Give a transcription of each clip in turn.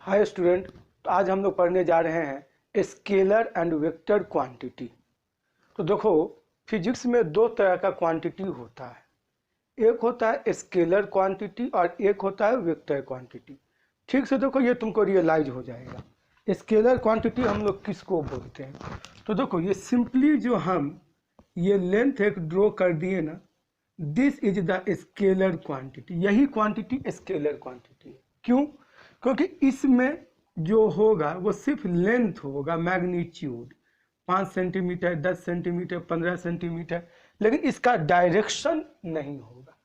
Hi student, तो आज हम लोग पढ़ने जा रहे हैं स्केलर एंड वेक्टर क्वांटिटी। तो देखो, फिजिक्स में दो तरह का क्वांटिटी होता है। एक होता है स्केलर क्वांटिटी और एक होता है वेक्टर क्वांटिटी। ठीक से देखो, ये तुमको रियलाइज हो जाएगा। स्केलर क्वांटिटी हम लोग किसको बोलते हैं? तो देखो, ये सिंपली जो हम ये लेंथ एक ड्रॉ कर दिए ना, this is the scalar quantity. यही क्वांटिटी स्केलर क्वांटिटी है। क्यों? क्योंकि इसमें जो होगा वो सिर्फ लेंथ होगा, मैग्नीट्यूड 5 सेंटीमीटर, 10 सेंटीमीटर, 15 सेंटीमीटर, लेकिन इसका डायरेक्शन नहीं होगा।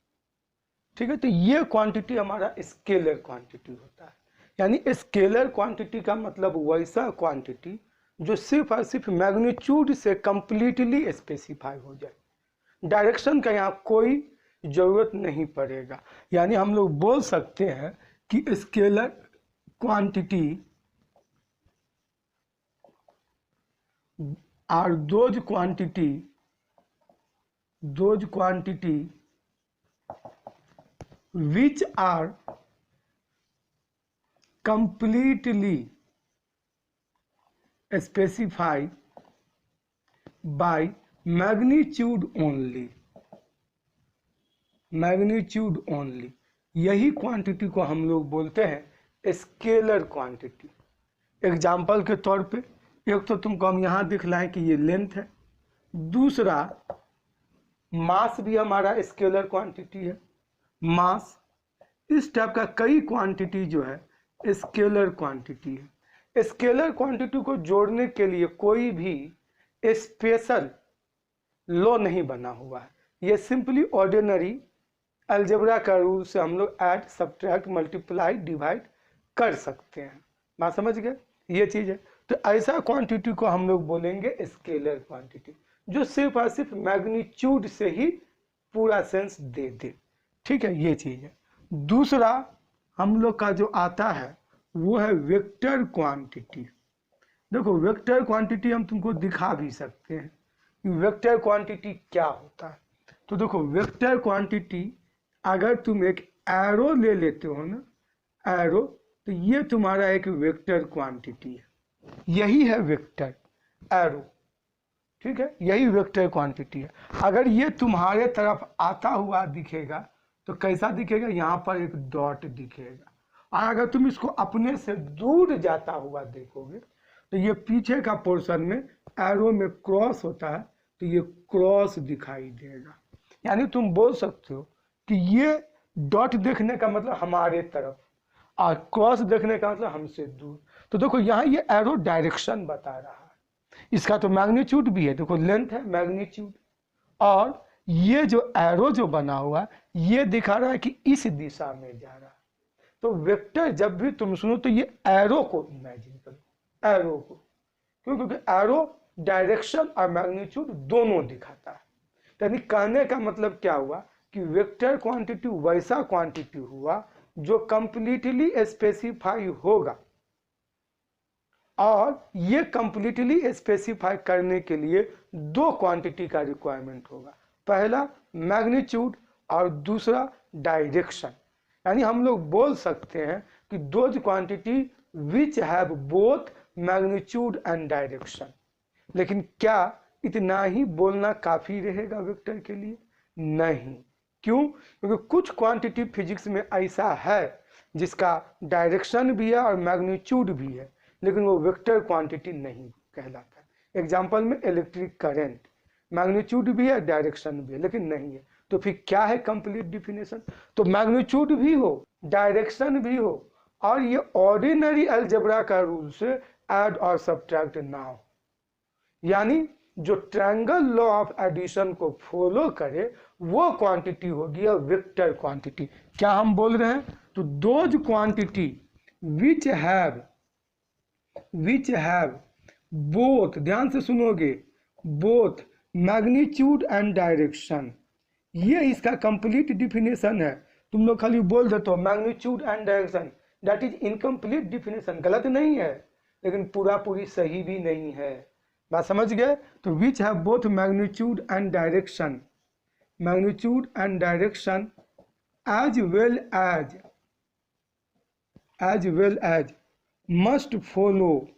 ठीक है, तो ये क्वांटिटी हमारा स्केलर क्वांटिटी होता है। यानी स्केलर क्वांटिटी का मतलब वैसा क्वांटिटी जो सिर्फ और सिर्फ मैग्नीट्यूड से कंप्लीटली स्पेसिफाई हो जाए, डायरेक्शन का यहाँ कोई जरूरत नहीं पड़ेगा। यानी हम लोग बोल सकते हैं कि scalar quantity are those quantity which are completely specified by magnitude only। यही क्वांटिटी को हम लोग बोलते हैं स्केलर क्वांटिटी। एग्जाम्पल के तौर पे, एक तो तुमको हम यहाँ दिखलाएं कि ये लेंथ है, दूसरा मास भी हमारा स्केलर क्वांटिटी है। मास, इस टाइप का कई क्वांटिटी जो है स्केलर क्वांटिटी है। स्केलर क्वांटिटी को जोड़ने के लिए कोई भी स्पेशल लॉ नहीं बना हुआ है। ये सिंपली ऑर्डिनरी अलजेब्रा का रूल से हम लोग ऐड, सब्ट्रैक्ट, मल्टीप्लाई, डिवाइड कर सकते हैं। बात समझ गए? ये चीज़ है। तो ऐसा क्वांटिटी को हम लोग बोलेंगे स्केलर क्वांटिटी, जो सिर्फ और सिर्फ मैग्नीट्यूड से ही पूरा सेंस दे दे। ठीक है, ये चीज़ है। दूसरा हम लोग का जो आता है वो है वेक्टर क्वांटिटी। देखो, वेक्टर क्वांटिटी हम तुमको दिखा भी सकते हैं कि वेक्टर क्वांटिटी क्या होता है। तो देखो, वेक्टर क्वांटिटी अगर तुम एक एरो ले लेते हो ना, एरो, तो ये तुम्हारा एक वेक्टर क्वांटिटी है। यही है वेक्टर, एरो। ठीक है, यही वेक्टर क्वांटिटी है। अगर ये तुम्हारे तरफ आता हुआ दिखेगा तो कैसा दिखेगा? यहाँ पर एक डॉट दिखेगा। और अगर तुम इसको अपने से दूर जाता हुआ देखोगे तो ये पीछे का पोर्शन में एरो में क्रॉस होता है, तो ये क्रॉस दिखाई देगा। यानी तुम बोल सकते हो कि ये डॉट देखने का मतलब हमारे तरफ और क्रॉस देखने का मतलब हमसे दूर। तो देखो, यहाँ ये एरो डायरेक्शन बता रहा है। इसका तो मैग्नीट्यूड भी है। देखो, लेंथ है, मैग्नीट्यूड, और ये जो एरो जो बना हुआ है ये दिखा रहा है कि इस दिशा में जा रहा है। तो वेक्टर जब भी तुम सुनो तो ये एरो को इमेजिन करो, एरो को। क्यों? क्योंकि एरो डायरेक्शन और मैग्नीट्यूड दोनों दिखाता है। यानी कहने का मतलब क्या हुआ कि वेक्टर क्वांटिटी वैसा क्वांटिटी हुआ जो कंप्लीटली स्पेसिफाई होगा, और ये कंप्लीटली स्पेसिफाई करने के लिए दो क्वांटिटी का रिक्वायरमेंट होगा। पहला मैग्नीट्यूड और दूसरा डायरेक्शन। यानी हम लोग बोल सकते हैं कि those quantity which have both magnitude and direction. लेकिन क्या इतना ही बोलना काफी रहेगा वेक्टर के लिए? नहीं। क्यों? क्योंकि कुछ क्वांटिटी फिजिक्स में ऐसा है जिसका डायरेक्शन भी है और मैग्नीट्यूड भी है, लेकिन वो वेक्टर क्वांटिटी नहीं कहलाता। एग्जांपल में इलेक्ट्रिक करंट, मैग्नीट्यूड भी है, डायरेक्शन भी है, लेकिन नहीं है। तो फिर क्या है कंप्लीट डिफिनेशन? तो मैग्नीट्यूड भी हो, डायरेक्शन भी हो, और ये ऑर्डिनरी अलजेब्रा का रूल से ऐड और सब्ट्रैक्ट ना हो। यानी जो ट्रायंगल लॉ ऑफ एडिशन को फॉलो करे वो क्वांटिटी होगी वेक्टर क्वांटिटी। क्या हम बोल रहे हैं? तो those quantity which have both, ध्यान से सुनोगे, बोथ मैग्नीट्यूड एंड डायरेक्शन। ये इसका कंप्लीट डिफिनेशन है। तुम लोग खाली बोल देते हो magnitude and direction, that is incomplete definition. गलत नहीं है, लेकिन पूरा पूरी सही भी नहीं है। बात समझ गए? तो which have both magnitude and direction, as well as must follow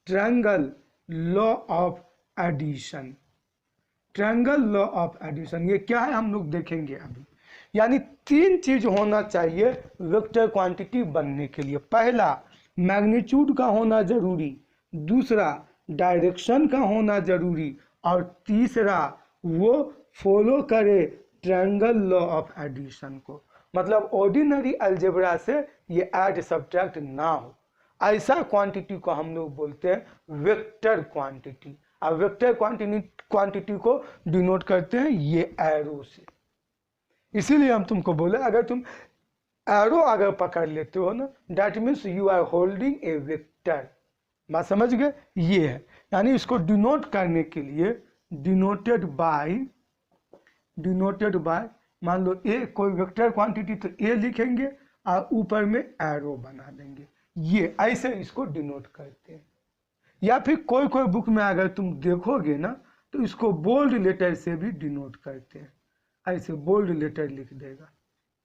triangle law of addition। Triangle law of addition ये क्या है हम लोग देखेंगे अभी। यानी तीन चीज होना चाहिए वेक्टर क्वांटिटी बनने के लिए। पहला मैग्नीट्यूड का होना जरूरी, दूसरा डायरेक्शन का होना जरूरी, और तीसरा वो फॉलो करे ट्रायंगल लॉ ऑफ एडिशन को। मतलब ऑर्डिनरी अलजेब्रा से ये ऐड सब्ट्रैक्ट ना हो, ऐसा क्वांटिटी को हम लोग बोलते हैं वेक्टर क्वांटिटी। अब वेक्टर क्वांटिटी को डिनोट करते हैं ये एरो से। इसीलिए हम तुमको बोले अगर तुम एरो अगर पकड़ लेते हो ना, that means you are holding a vector. बात समझ गए? ये है, यानी इसको डिनोट करने के लिए डिनोटेड बाय मान लो ए कोई वेक्टर क्वांटिटी तो ए लिखेंगे और ऊपर में एरो बना देंगे। ये ऐसे इसको डिनोट करते हैं। या फिर कोई बुक में अगर तुम देखोगे ना तो इसको बोल्ड लेटर से भी डिनोट करते हैं। ऐसे बोल्ड लेटर लिख देगा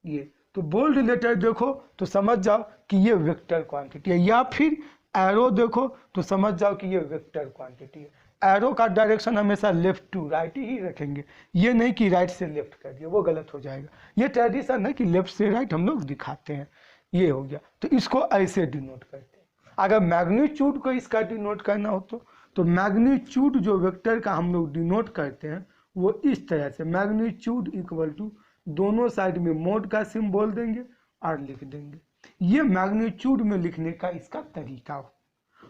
ये, तो बोल्ड लेटर देखो तो समझ जाओ कि ये वेक्टर क्वांटिटी है। या फिर एरो देखो तो समझ जाओ कि ये वेक्टर क्वांटिटी है। एरो का डायरेक्शन हमेशा लेफ्ट टू राइट ही रखेंगे, ये नहीं कि राइट से लेफ्ट कर दिया, वो गलत हो जाएगा। ये ट्रेडिशन है कि लेफ्ट से राइट हम लोग दिखाते हैं। ये हो गया, तो इसको ऐसे डिनोट करते हैं। अगर मैग्नीट्यूड को इसका डिनोट करना हो तो मैग्नीट्यूड जो वेक्टर का हम लोग डिनोट करते हैं वो इस तरह से, मैग्नीट्यूड इक्वल टू दोनों साइड में मोड का सिंबल देंगे और लिख देंगे। ये मैग्नीट्यूड में लिखने का इसका तरीका हो।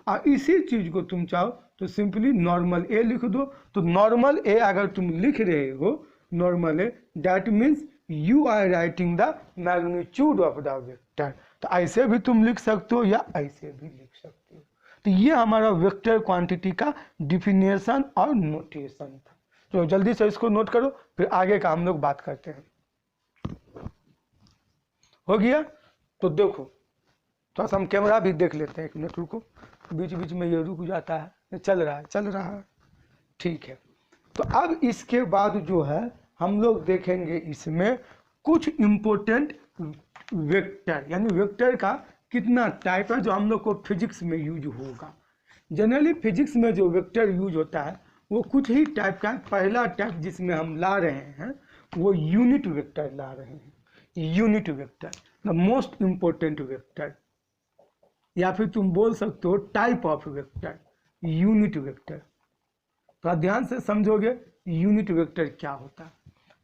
और इसी चीज को तुम चाहो तो सिंपली नॉर्मल ए लिख दो। तो नॉर्मल ए अगर तुम लिख रहे हो normal a, that means you are writing the magnitude of the vector. तो ऐसे भी तुम लिख सकते हो या ऐसे भी लिख सकते हो। तो ये हमारा वेक्टर क्वांटिटी का डिफिनेशन और नोटेशन था। तो जल्दी से इसको नोट करो, फिर आगे का हम लोग बात करते हैं। हो गया? तो देखो थोड़ा सा हम कैमरा भी देख लेते हैं, एक मिनट रुको, बीच बीच में ये रुक जाता है। चल रहा है ठीक है। तो अब इसके बाद जो है हम लोग देखेंगे इसमें कुछ इम्पोर्टेंट वेक्टर, यानी वेक्टर का कितना टाइप है जो हम लोग को फिजिक्स में यूज होगा। जनरली फिजिक्स में जो वेक्टर यूज होता है वो कुछ ही टाइप का है। पहला टाइप जिसमें हम ला रहे हैं वो यूनिट वेक्टर ला रहे हैं। Unit vector the most important vector, या फिर तुम बोल सकते हो type of vector, unit vector. तो ध्यान से समझोगे यूनिट वेक्टर क्या होता है।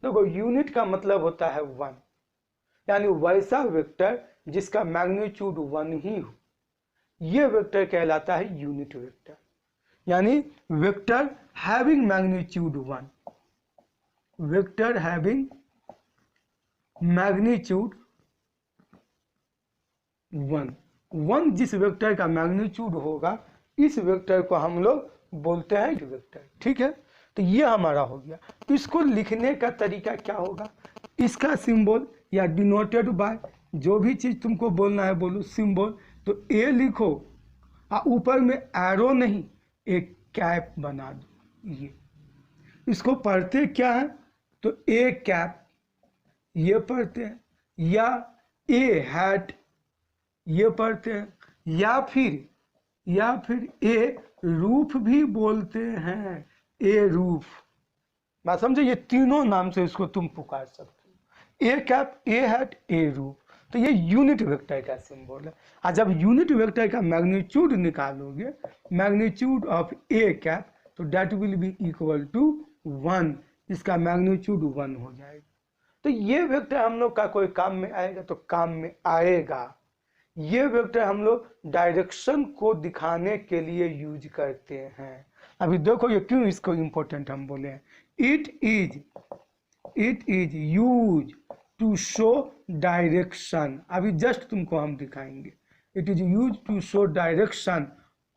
देखो यूनिट का मतलब होता है 1, यानी वैसा वेक्टर जिसका मैग्नीट्यूड 1 ही हो, ये वेक्टर कहलाता है यूनिट वेक्टर। यानी vector having magnitude 1, vector having magnitude 1 जिस वेक्टर का मैग्नीट्यूड होगा इस वेक्टर को हम लोग बोलते हैं वेक्टर। ठीक है, तो ये हमारा हो गया। इसको लिखने का तरीका क्या होगा, इसका सिंबल या डिनोटेड बाय, जो भी चीज तुमको बोलना है बोलो सिंबल। तो ए लिखो और ऊपर में एरो नहीं, एक कैप बना दो। ये इसको पढ़ते क्या है तो ए कैप ये पढ़ते हैं, या ए हैट ये पढ़ते हैं, या फिर ए रूफ भी बोलते हैं, ए रूफ। बात समझे? ये तीनों नाम से इसको तुम पुकार सकते हो, a cap, a hat, a roof. तो ये यूनिट वेक्टर का सिंबल है। और जब यूनिट वेक्टर का मैग्नीट्यूड निकालोगे, मैग्नीट्यूड ऑफ ए कैप, तो that will be equal to 1। इसका मैग्नीट्यूड 1 हो जाएगा। तो ये वेक्टर हम लोग का कोई काम में आएगा तो काम में आएगा। ये वेक्टर हम लोग डायरेक्शन को दिखाने के लिए यूज करते हैं। अभी देखो ये क्यों इसको इम्पोर्टेंट हम बोले हैं। It is use to show direction. अभी जस्ट तुमको हम दिखाएंगे। It is use to show direction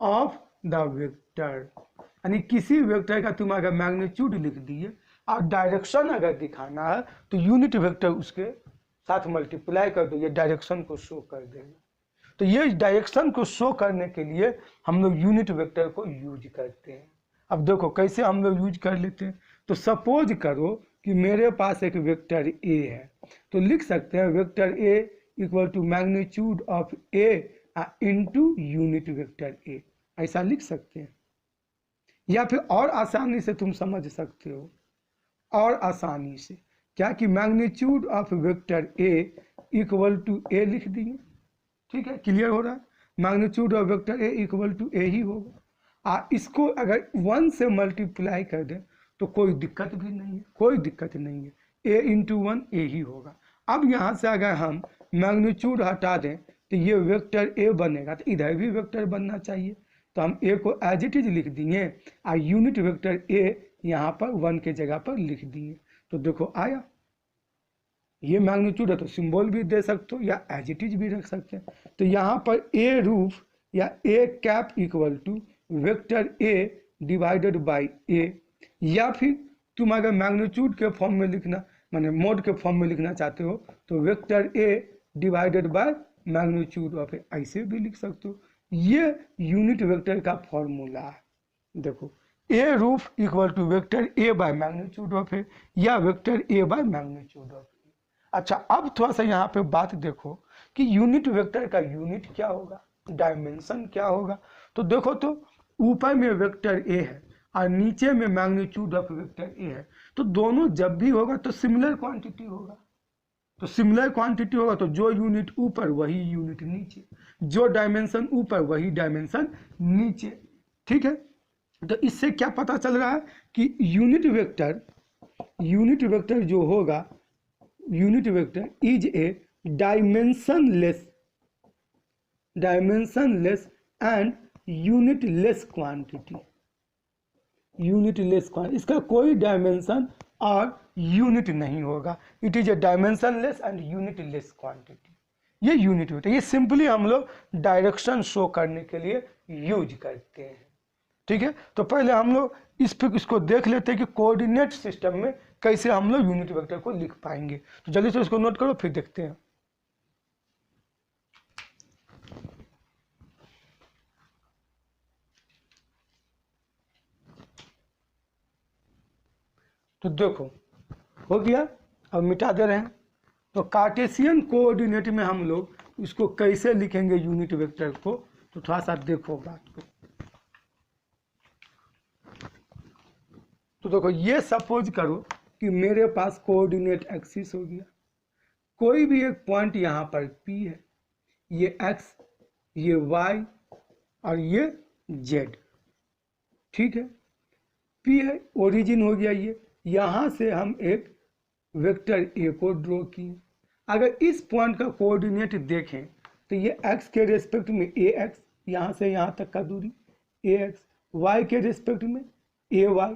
of the vector. यानी किसी वेक्टर का तुम अगर मैग्नीट्यूड लिख दिए और डायरेक्शन अगर दिखाना है तो यूनिट वेक्टर उसके साथ मल्टीप्लाई कर दो, ये डायरेक्शन को शो कर देगा। तो ये डायरेक्शन को शो करने के लिए हम लोग यूनिट वेक्टर को यूज करते हैं। अब देखो कैसे हम लोग यूज कर लेते हैं। तो सपोज करो कि मेरे पास एक वेक्टर ए है, तो लिख सकते हैं vector A equal to magnitude of a into unit vector a, ऐसा लिख सकते हैं। या फिर और आसानी से तुम समझ सकते हो, और आसानी से क्या कि magnitude of vector A equal to A लिख दिए। ठीक है, क्लियर हो रहा है। Magnitude of vector A equal to A ही होगा। इसको अगर 1 से मल्टीप्लाई कर दें तो कोई दिक्कत भी नहीं है, कोई दिक्कत नहीं है, ए इंटू 1 ए ही होगा। अब यहाँ से अगर हम मैग्नीट्यूड हटा दें तो ये वेक्टर ए बनेगा, तो इधर भी वेक्टर बनना चाहिए, तो हम ए को एज इट इज लिख दिए और यूनिट वेक्टर ए यहाँ पर 1 के जगह पर लिख दिए। तो देखो आया, ये मैग्नीट्यूड है तो सिंबल भी दे सकते हो या एज इट इज भी रख सकते हैं। तो यहाँ पर ए रूफ या A cap equal to vector A divided by A, या फिर तुम अगर मैग्नीट्यूड के फॉर्म में लिखना, माने मोड के फॉर्म में लिखना चाहते हो तो vector A divided by magnitude of A, ऐसे भी लिख सकते हो। ये यूनिट वेक्टर का फॉर्मूला है। देखो A roof equal to vector A by magnitude of A या vector A by magnitude of A. अच्छा, अब थोड़ा सा यहाँ पे बात देखो कि यूनिट वेक्टर का यूनिट क्या होगा, डायमेंशन क्या होगा। तो देखो, तो ऊपर में वेक्टर ए है और नीचे में मैग्नीट्यूड ऑफ वेक्टर ए है, तो दोनों जब भी होगा तो सिमिलर क्वांटिटी होगा। तो सिमिलर क्वांटिटी होगा तो जो यूनिट ऊपर वही यूनिट नीचे, जो डायमेंशन ऊपर वही डायमेंशन नीचे। ठीक है, तो इससे क्या पता चल रहा है कि यूनिट वेक्टर जो होगा, unit vector is a dimensionless and unitless quantity. इसका कोई डायमेंशन और यूनिट नहीं होगा। It is a dimensionless and unitless quantity. ये यूनिट वेक्टर, ये सिंपली हम लोग डायरेक्शन शो करने के लिए यूज करते हैं। ठीक है, तो पहले हम लोग इसको देख लेते हैं कि कोऑर्डिनेट सिस्टम में कैसे हम लोग यूनिट वेक्टर को लिख पाएंगे। तो जल्दी से इसको नोट करो, फिर देखते हैं। तो देखो हो गया, अब मिटा दे रहे हैं। तो कार्टेशियन कोऑर्डिनेट में हम लोग इसको कैसे लिखेंगे यूनिट वेक्टर को, तो थोड़ा सा देखो बात को। तो देखो, ये सपोज करो कि मेरे पास कोऑर्डिनेट एक्सिस हो गया, कोई भी एक पॉइंट यहाँ पर P है, ये X, ये Y और ये Z। ठीक है, P है, ओरिजिन हो गया ये, यहाँ से हम एक वेक्टर A को ड्रॉ किए। अगर इस पॉइंट का कोऑर्डिनेट देखें तो ये X के रेस्पेक्ट में AX, यहाँ से यहाँ तक का दूरी AX, Y के रेस्पेक्ट में AY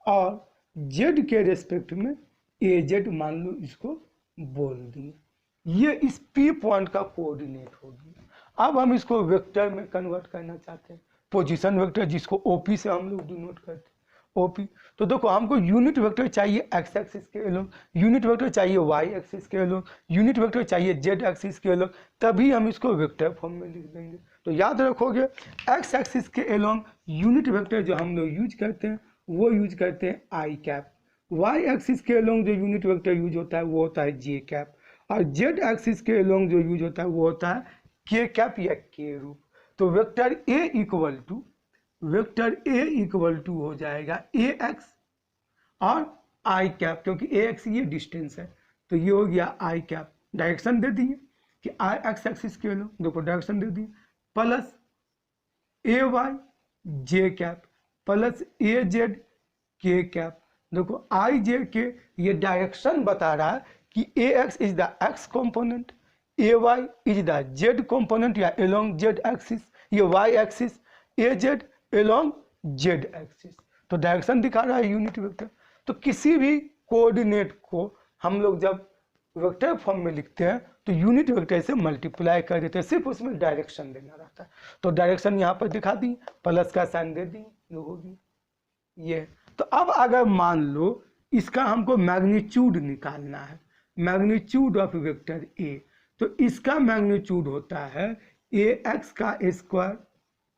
और Z के रेस्पेक्ट में AZ, मान लो इसको बोल दिए। ये इस P पॉइंट का कोऑर्डिनेट हो गया। अब हम इसको वेक्टर में कन्वर्ट करना चाहते हैं, पोजीशन वेक्टर, जिसको OP से हम लोग डिनोट करते हैं, OP। तो देखो, हमको यूनिट वेक्टर चाहिए x एक्सिस के अलोंग, यूनिट वेक्टर चाहिए y एक्सिस के अलोंग, यूनिट वेक्टर चाहिए z एक्सिस के अलोंग, तभी हम इसको वेक्टर फॉर्म में लिख देंगे। तो याद रखोगे, x एक्सिस के अलोंग यूनिट वेक्टर जो हम लोग यूज करते हैं वो यूज करते हैं आई कैप, y एक्सिस के अलोंग जो यूनिट वेक्टर यूज होता है वो होता है जे कैप, और z एक्सिस के अलोंग जो यूज होता है वो होता है के कैप या के रूप। तो वेक्टर A इक्वल टू हो जाएगा AX और आई कैप, क्योंकि AX ये डिस्टेंस है, तो ये हो गया आई कैप। डायरेक्शन दे दिए कि x एक्सिस के लो, देखो डायरेक्शन दे दिए, प्लस AY जे कैप प्लस AZ के कैप। देखो IJ ये डायरेक्शन बता रहा है कि AX is the x component, AY is the Z component या अलोंग Z एक्सिस, ये Y axis, AZ along Z axis. तो डायरेक्शन दिखा रहा है यूनिट वेक्टर। तो किसी भी कोऑर्डिनेट को हम लोग जब वेक्टर फॉर्म में लिखते हैं तो यूनिट वेक्टर से मल्टीप्लाई कर देते हैं, सिर्फ उसमें डायरेक्शन देना रहता है। तो डायरेक्शन यहाँ पर दिखा दी, प्लस का साइन दे दी, ये होगी ये। तो अब अगर मान लो इसका हमको मैग्नीट्यूड निकालना है, मैग्नीट्यूड ऑफ वेक्टर A, तो इसका मैग्नीट्यूड होता है AX का स्क्वायर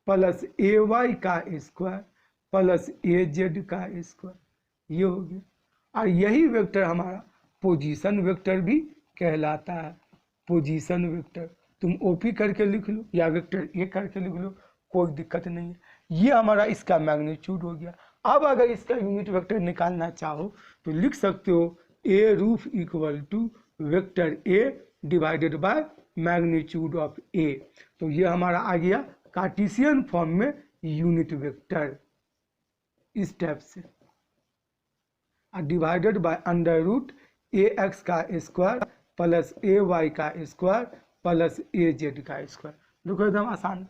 प्लस AY का स्क्वायर प्लस AZ का स्क्वायर, ये हो गया। और यही वेक्टर हमारा पोजीशन वेक्टर भी कहलाता है। पोजीशन वेक्टर, तुम ओपी करके लिख लो या वेक्टर ए करके लिख लो, कोई दिक्कत नहीं है। ये हमारा इसका मैग्नीट्यूड हो गया। अब अगर इसका यूनिट वेक्टर निकालना चाहो तो लिख सकते हो A roof equal to vector A divided by magnitude of A. तो ये हमारा आ गया कार्टेशियन फॉर्म में यूनिट वेक्टर इस टाइप से, divided by under root A X का स्क्वायर प्लस ए वाई का स्क्वायर प्लस ए जेड का स्क्वायर। देखो एकदम आसान,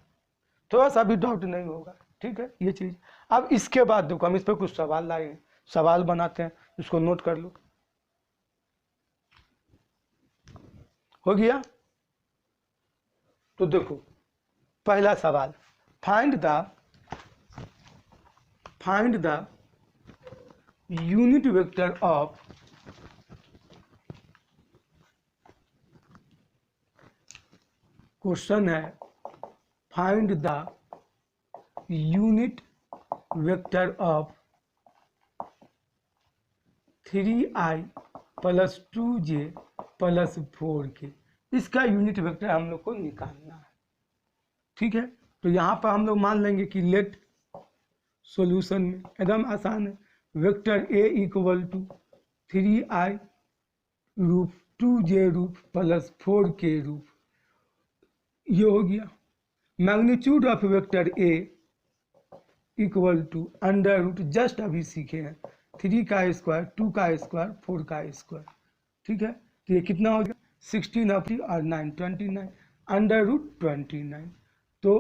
थोड़ा सा भी डाउट नहीं होगा, ठीक है ये चीज़। अब इसके बाद देखो हम इस पर कुछ सवाल लाए, सवाल बनाते हैं, इसको नोट कर लो। हो गया? तो देखो पहला सवाल, find the unit vector of question है find the unit vector of 3i plus 2j plus 4k। इसका यूनिट वेक्टर हम लोग को निकालना है, ठीक है। तो यहाँ पर हम लोग मान लेंगे कि लेट सॉल्यूशन में एकदम आसान है, vector A equal to 3i रूप 2j रूप प्लस 4k रूप, ये हो गया। Magnitude of vector A equal to under root, just अभी सीखे हैं, 3 का स्क्वायर 2 का स्क्वायर 4 का स्क्वायर, ठीक है। तो ये कितना हो गया 16 ऑफ 3 और 9 29 अंडर रूट 29। तो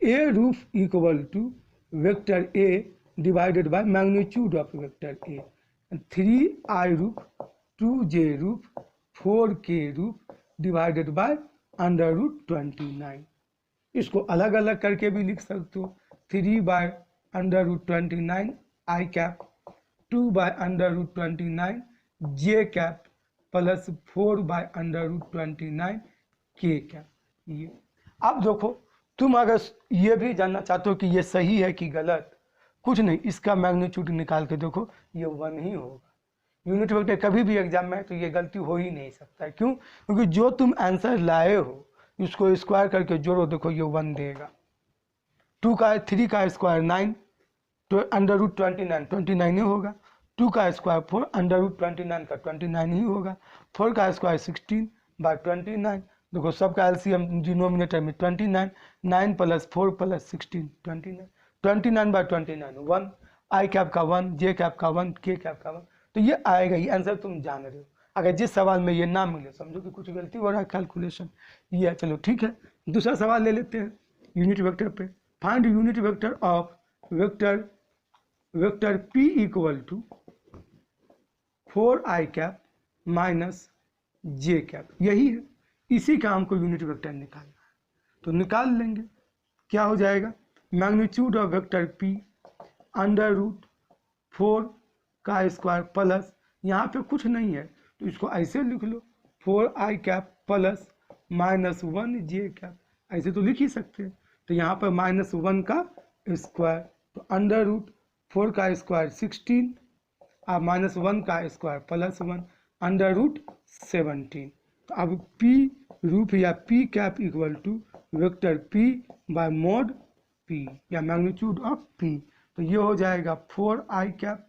A roof equal to vector A divided by magnitude of vector A, 3i रूप 2j रूप 4k रूप डिवाइडेड बाय अंडर रूट 29। इसको अलग अलग करके भी लिख सकते हो, 3 by under root 29 i cap, 2 by under root 29 j cap plus 4 by under root 29 k cap. ये अब देखो तुम अगर ये भी जानना चाहते हो कि ये सही है कि गलत, कुछ नहीं, इसका मैग्नीट्यूड निकाल के देखो, ये 1 ही होगा। यूनिट वेक्टर कभी भी एग्जाम में है तो ये गलती हो ही नहीं सकता है। क्यों? क्योंकि जो तुम आंसर लाए हो इसको स्क्वायर करके जोड़ो, देखो ये 1 देगा। 3 का स्क्वायर 9 तो अंडर रूट 29 ही होगा, 2 का स्क्वायर 4 अंडर रूट 29 का 29 ही होगा, 4 का स्क्वायर 16 बाय 29, देखो सबका एलसीएम डिनोमिनेटर में 29, 9 प्लस 4 प्लस 16 29 बाय 29 1, आई कैप का 1, जे कैप का 1, के कैप का 1। तो ये आएगा, ये आंसर तुम जान रहे हो। अगर जिस सवाल में ये ना मिले समझो कि कुछ गलती हो रहा है कैलकुलेशन, ये है। चलो ठीक है, दूसरा सवाल ले लेते हैं यूनिट वेक्टर पे। Find unit vector of vector p equal to 4i cap minus j cap, यही है, इसी का हमको यूनिट वेक्टर निकालना है। तो निकाल लेंगे, क्या हो जाएगा, magnitude of vector p under root 4 का स्क्वायर प्लस, यहाँ पे कुछ नहीं है तो इसको ऐसे लिख लो, 4i कैप प्लस -1 जे कैप, ऐसे तो लिख ही सकते हैं। तो यहाँ पर -1 का स्क्वायर, तो अंडर रूट 4 का स्क्वायर 16 और -1 का स्क्वायर प्लस 1 अंडर रूट 17। तो अब p रूप या p cap equal to vector p by mod p या मैग्नीट्यूड ऑफ p। तो ये हो जाएगा 4i cap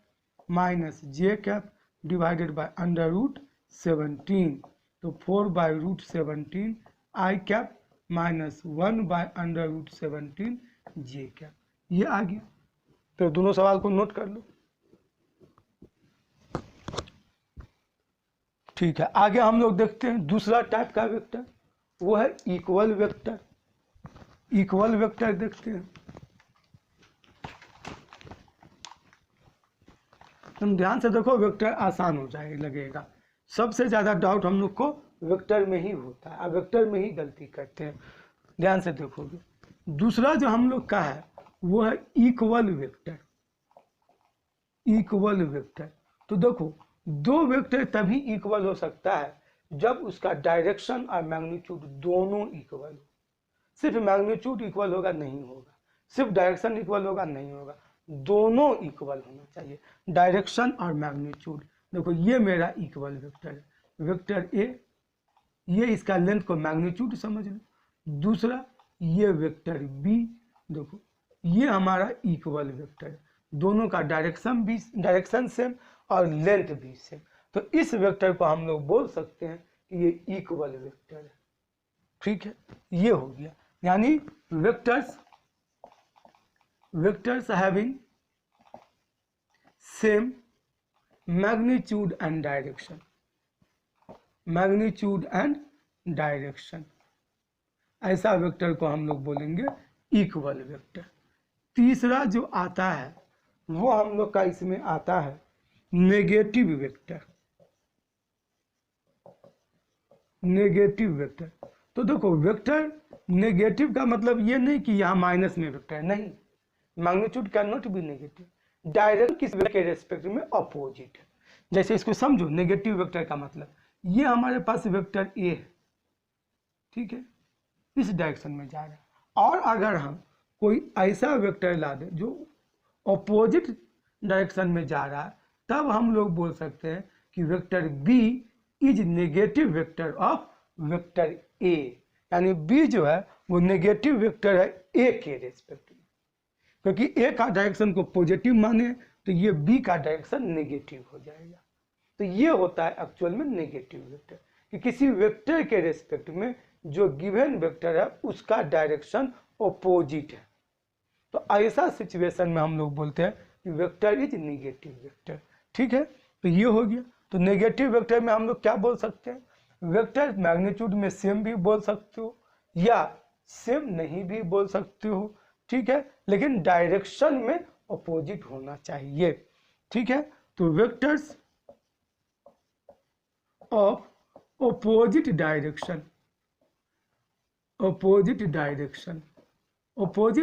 minus j cap divided by under root 17। तो 4 by root 17 i cap minus 1 by under root 17 j cap, ये आ गया। तो दोनों सवाल को नोट कर लो। ठीक है, आगे हम लोग देखते हैं दूसरा टाइप का वेक्टर, वो है इक्वल वेक्टर। इक्वल वेक्टर देखते हैं, तुम ध्यान से देखो, वेक्टर आसान हो जाए लगेगा। सबसे ज़्यादा डाउट हम लोग को वेक्टर में ही होता है, अब वेक्टर में ही गलती करते हैं, ध्यान से देखोगे। दूसरा जो हम लोग का है वो है इक्वल वेक्टर। इक्वल वेक्टर, तो देखो दो वेक्टर तभी इक्वल हो सकता है जब उसका डायरेक्शन और मैग्नीट्यूड दोनों इक्वल हो। सिर्फ मैग्नीट्यूड इक्वल होगा नहीं होगा, सिर्फ डायरेक्शन इक्वल होगा नहीं होगा, दोनों इक्वल होना चाहिए, डायरेक्शन और मैग्नीट्यूड। देखो ये मेरा इक्वल वेक्टर है, वेक्टर ए ये इसका लेंथ को मैग्नीट्यूड समझ लो। दूसरा ये वेक्टर बी, देखो ये हमारा इक्वल वेक्टर है, दोनों का डायरेक्शन सेम और लेंथ भी सेम, तो इस वेक्टर को हम लोग बोल सकते हैं कि ये इक्वल वेक्टर है। ठीक है, ये हो गया, यानी vectors having same magnitude and direction, ऐसा वेक्टर को हम लोग बोलेंगे इक्वल वेक्टर। तीसरा जो आता है वो हम लोग का इसमें आता है नेगेटिव वेक्टर। तो देखो वेक्टर नेगेटिव का मतलब ये नहीं कि यहाँ माइनस में वेक्टर है, नहीं, magnitude can not be negative, direct किस वेक्टर के रेस्पेक्ट में अपोजिट है। जैसे इसको समझो, नेगेटिव वेक्टर का मतलब ये हमारे पास वेक्टर ए है, ठीक है, इस डायरेक्शन में जा रहा है, और अगर हम कोई ऐसा वेक्टर ला दे जो अपोजिट डायरेक्शन में जा रहा है, तब हम लोग बोल सकते हैं कि vector b is negative vector of vector a, यानी बी जो है वो नेगेटिव वेक्टर है ए के रेस्पेक्ट में, क्योंकि ए का डायरेक्शन को पॉजिटिव माने तो ये बी का डायरेक्शन नेगेटिव हो जाएगा। तो ये होता है एक्चुअल में नेगेटिव वेक्टर, कि किसी वेक्टर के रेस्पेक्ट में जो गिवन वेक्टर है उसका डायरेक्शन अपोजिट है। तो ऐसा सिचुएशन में हम लोग बोलते हैं कि वेक्टर इज नेगेटिव वेक्टर। ठीक है, तो ये हो गया। तो नेगेटिव वेक्टर में हम लोग क्या बोल सकते हैं, वेक्टर मैग्नीट्यूड में सेम भी बोल सकते हो या सेम नहीं भी बोल सकते हो, ठीक है, लेकिन डायरेक्शन में अपोजिट होना चाहिए। ठीक है, तो वेक्टर्स ऑफ अपोजिट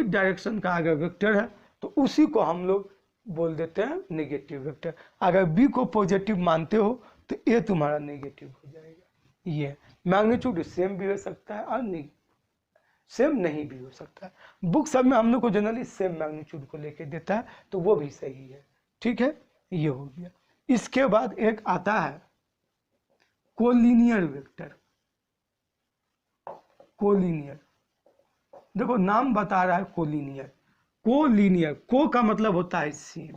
डायरेक्शन का अगर वेक्टर है तो उसी को हम लोग बोल देते हैं नेगेटिव वेक्टर। अगर बी को पॉजिटिव मानते हो तो ए तुम्हारा नेगेटिव हो जाएगा। ये मैग्नीट्यूड सेम भी हो सकता है और सेम नहीं भी हो सकता है। बुक सब में हम लोग को जनरली सेम मैग्नीट्यूड को लेके देता है, तो वो भी सही है। ठीक है, ये हो गया। इसके बाद एक आता है कोलिनियर वेक्टर। कोलिनियर, देखो नाम बता रहा है कोलिनियर। को का मतलब होता है सेम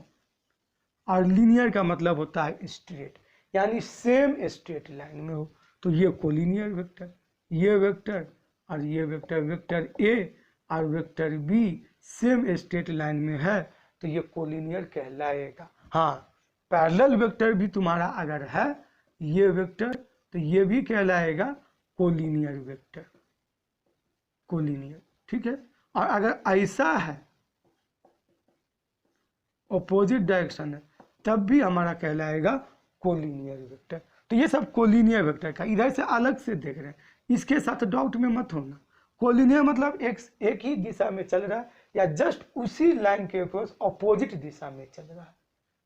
और लीनियर का मतलब होता है स्ट्रेट, यानी सेम स्ट्रेट लाइन में हो, तो ये कोलिनियर वेक्टर। ये वेक्टर और ये वेक्टर, वेक्टर ए और vector B same straight line में है, तो ये कोलिनियर कहलाएगा। हाँ, पैरेलल वेक्टर भी तुम्हारा अगर है ये वेक्टर, तो ये भी कहलाएगा कोलिनियर वेक्टर, कोलिनियर। ठीक है, और अगर ऐसा है ऑपोजिट डायरेक्शन है तब भी हमारा कहलाएगा कोलिनियर वेक्टर। तो ये सब कोलिनियर वेक्टर का, इधर से अलग से देख रहे हैं, इसके साथ डाउट में मत होना। कोलिनियर मतलब एक ही दिशा में चल रहा है या जस्ट उसी लाइन के क्रॉस ऑपोजिट दिशा में चल रहा है।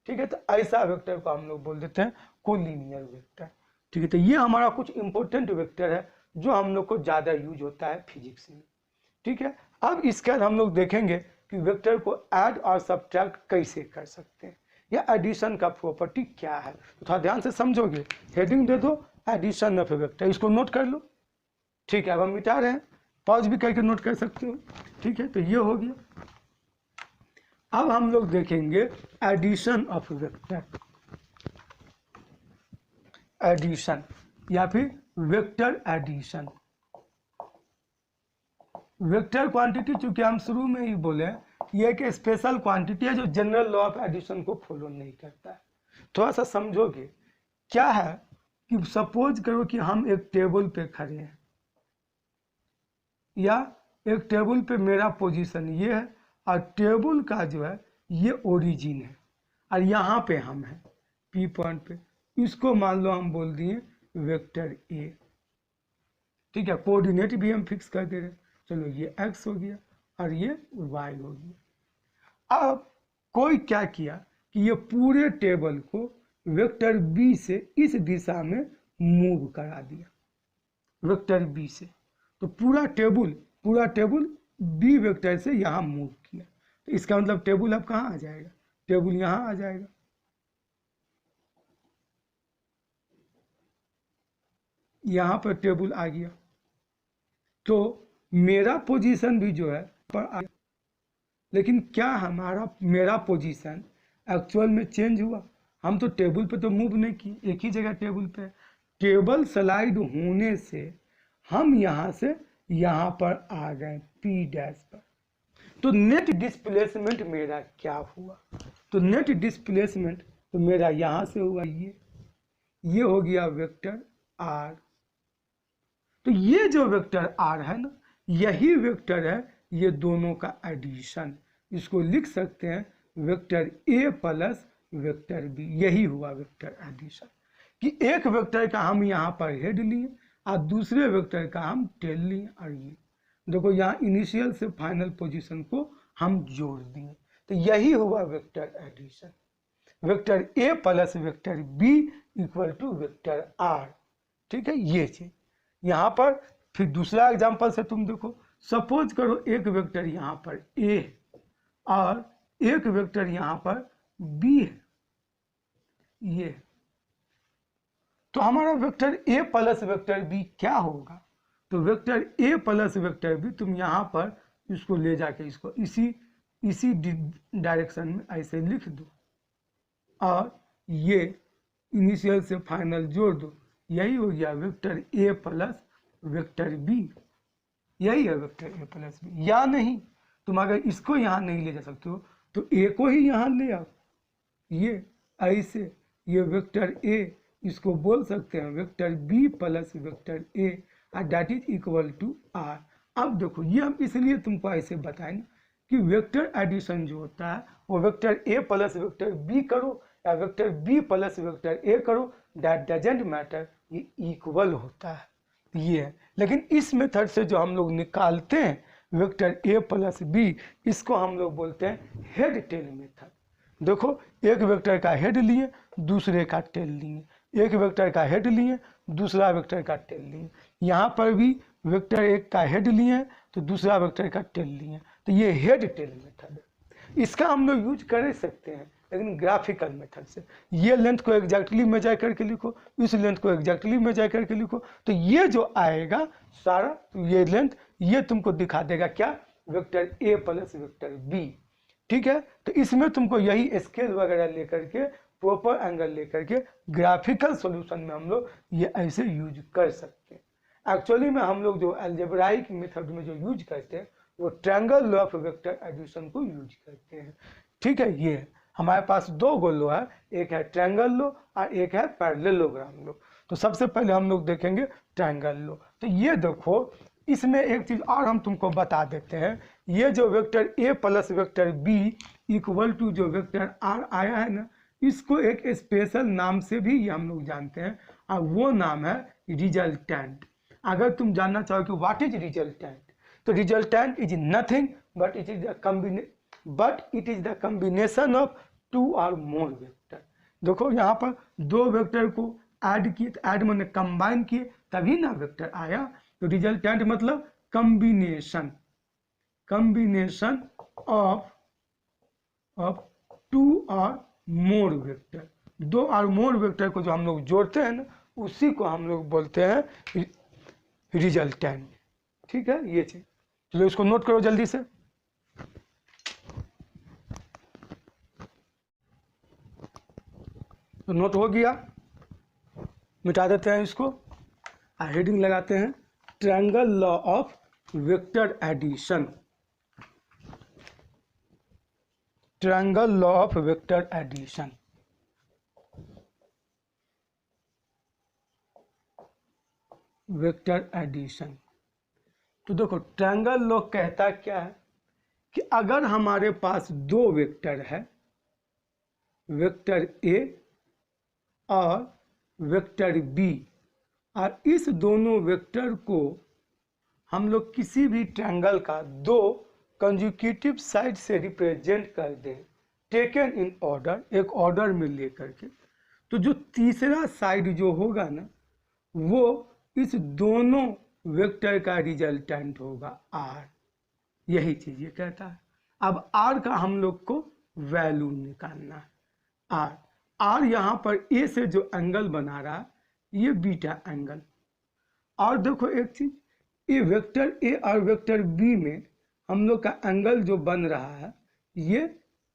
ठीक है, तो ऐसा वेक्टर को हम लोग बोल देते हैं कोलिनियर वेक्टर। ठीक है, तो ये हमारा कुछ इंपॉर्टेंट वेक्टर है जो हम लोग को ज़्यादा यूज होता है फिजिक्स में। ठीक है, अब इसके बाद हम लोग देखेंगे कि वेक्टर को ऐड और सब्ट्रैक्ट कैसे कर सकते हैं, या एडिशन का प्रॉपर्टी क्या है। तो थोड़ा ध्यान से समझोगे। हेडिंग दे दो एडिशन ऑफ वेक्टर, इसको नोट कर लो। ठीक है, अब हम मिटा रहे हैं, पॉज भी करके नोट कर सकते हो। ठीक है, तो ये हो गया। अब हम लोग देखेंगे एडिशन ऑफ वेक्टर, एडिशन या फिर वेक्टर एडिशन। वेक्टर क्वांटिटी, चूंकि हम शुरू में ही बोले ये एक स्पेशल क्वांटिटी है जो जनरल लॉ ऑफ एडिशन को फॉलो नहीं करता है। थोड़ा सा समझोगे। क्या है कि सपोज करो कि हम एक टेबल पे खड़े हैं, या एक टेबल पे मेरा पोजीशन ये है और टेबल का जो है ये ओरिजिन है और यहाँ पे हम हैं पी पॉइंट पे, इसको मान लो हम बोल दिए वेक्टर ए। ठीक है, कोऑर्डिनेट भी हम फिक्स कर दे रहे हैं। चलो ये x हो गया और ये y हो गया। अब कोई क्या किया कि ये पूरे टेबल को वेक्टर b से इस दिशा में मूव करा दिया, वेक्टर b से। तो पूरा टेबल b वेक्टर से यहाँ मूव किया, तो इसका मतलब टेबल अब कहाँ आ जाएगा, टेबल यहाँ आ जाएगा। यहाँ पर टेबल आ गया, तो मेरा पोजीशन भी जो है पर आ गया। लेकिन क्या मेरा पोजीशन एक्चुअल में चेंज हुआ? हम तो टेबल पे तो मूव नहीं किए, एक ही जगह टेबल पे। टेबल स्लाइड होने से हम यहाँ से यहाँ पर आ गए P डैश पर। तो नेट डिस्प्लेसमेंट मेरा क्या हुआ? तो नेट डिस्प्लेसमेंट तो मेरा यहाँ से हुआ, ये हो गया वेक्टर R। तो ये जो वेक्टर R है ना, यही वेक्टर है ये दोनों का एडिशन। इसको लिख सकते हैं vector A plus vector B। यही हुआ वेक्टर एडिशन कि एक वेक्टर का हम यहाँ पर हेड लिए और दूसरे वेक्टर का हम टेल लिए। और ये देखो यहाँ इनिशियल से फाइनल पोजीशन को हम जोड़ दिए, तो यही हुआ vector addition. Vector A plus vector B equal to vector R। ठीक है, ये चीज यहाँ पर। फिर दूसरा एग्जांपल से तुम देखो, सपोज करो एक वेक्टर यहाँ पर A है और एक वेक्टर यहाँ पर B है, ये। तो हमारा vector A plus vector B क्या होगा? तो vector A plus vector B तुम यहाँ पर इसको ले जाके इसको इसी डायरेक्शन में ऐसे लिख दो और ये इनिशियल से फाइनल जोड़ दो। यही हो गया vector A plus vector B। यही है वेक्टर A प्लस B। या नहीं, तुम अगर इसको यहाँ नहीं ले जा सकते हो तो A को ही यहाँ ले आओ, ये ऐसे। ये वेक्टर A, इसको बोल सकते हैं vector B plus vector A और that is equal to R। अब देखो ये हम इसलिए तुमको ऐसे बताएं कि वेक्टर एडिशन जो होता है वो vector A plus vector B करो या vector B plus vector A करो, दैट डजेंट मैटर, ये इक्वल होता है। ये है। लेकिन इस मेथड से जो हम लोग निकालते हैं वेक्टर A प्लस B, इसको हम लोग बोलते हैं हेड टेल मेथड। देखो एक वेक्टर का हेड लिए, दूसरे का टेल लिए, एक वेक्टर का हेड लिए, दूसरा वेक्टर का टेल लिए। यहाँ पर भी वेक्टर एक का हेड लिए तो दूसरा वेक्टर का टेल लिए, तो ये हेड टेल मेथड है। इसका हम लोग यूज कर सकते हैं लेकिन ग्राफिकल मेथड से। ये लेंथ को एग्जैक्टली मेजर करके लिखो, इस लेंथ को एग्जैक्टली मेजर करके लिखो, तो ये जो आएगा सारा, तो ये लेंथ ये तुमको दिखा देगा क्या? Vector A plus vector B। ठीक है, तो इसमें तुमको यही स्केल वगैरह लेकर के, प्रॉपर एंगल लेकर के ग्राफिकल सॉल्यूशन में हम लोग ये ऐसे यूज कर सकते हैं। एक्चुअली में हम लोग जो अलजेब्राइक मेथड में जो यूज करते हैं वो triangle law of vector addition को यूज करते हैं। ठीक है, ये हमारे पास दो गो लॉ है, एक है ट्रायंगल लॉ और एक है पैरेललोग्राम लॉ। तो सबसे पहले हम लोग देखेंगे ट्रायंगल लॉ। तो ये देखो, इसमें एक चीज और हम तुमको बता देते हैं, ये जो vector A plus vector B equal to जो वेक्टर R आया है ना, इसको एक स्पेशल नाम से भी ये हम लोग जानते हैं और वो नाम है रिजल्टेंट। अगर तुम जानना चाहो कि व्हाट इज रिजल्टेंट, तो resultant is nothing but it is the combination of two और मोर वेक्टर। देखो यहाँ पर दो वेक्टर को ऐड किए, तो ऐड मैंने कंबाइन किए तभी ना वेक्टर आया। तो रिजल्टेंट मतलब कॉम्बिनेशन ऑफ टू और मोर वेक्टर। दो और मोर वेक्टर को जो हम लोग जोड़ते हैं ना, उसी को हम लोग बोलते हैं रिजल्टेंट। ठीक है, ये चीज चलो इसको नोट करो जल्दी से। तो नोट हो गया, मिटा देते हैं इसको, हेडिंग लगाते हैं triangle law of vector addition. Triangle law of vector addition. Vector addition, तो देखो ट्रायंगल लॉ कहता क्या है कि अगर हमारे पास दो वेक्टर है, वेक्टर A और वेक्टर B, और इस दोनों वेक्टर को हम लोग किसी भी ट्रायंगल का दो कंजुगेटिव साइड से रिप्रेजेंट कर दें, टेकन इन ऑर्डर, एक ऑर्डर में लेकर के, तो जो तीसरा साइड जो होगा ना, वो इस दोनों वेक्टर का रिजल्टेंट होगा R। यही चीज ये कहता है। अब R का हम लोग को वैल्यू निकालना है। R यहाँ पर A से जो एंगल बना रहा है ये बीटा एंगल, और देखो एक चीज, ये वेक्टर ए और वेक्टर बी में हम लोग का एंगल जो बन रहा है ये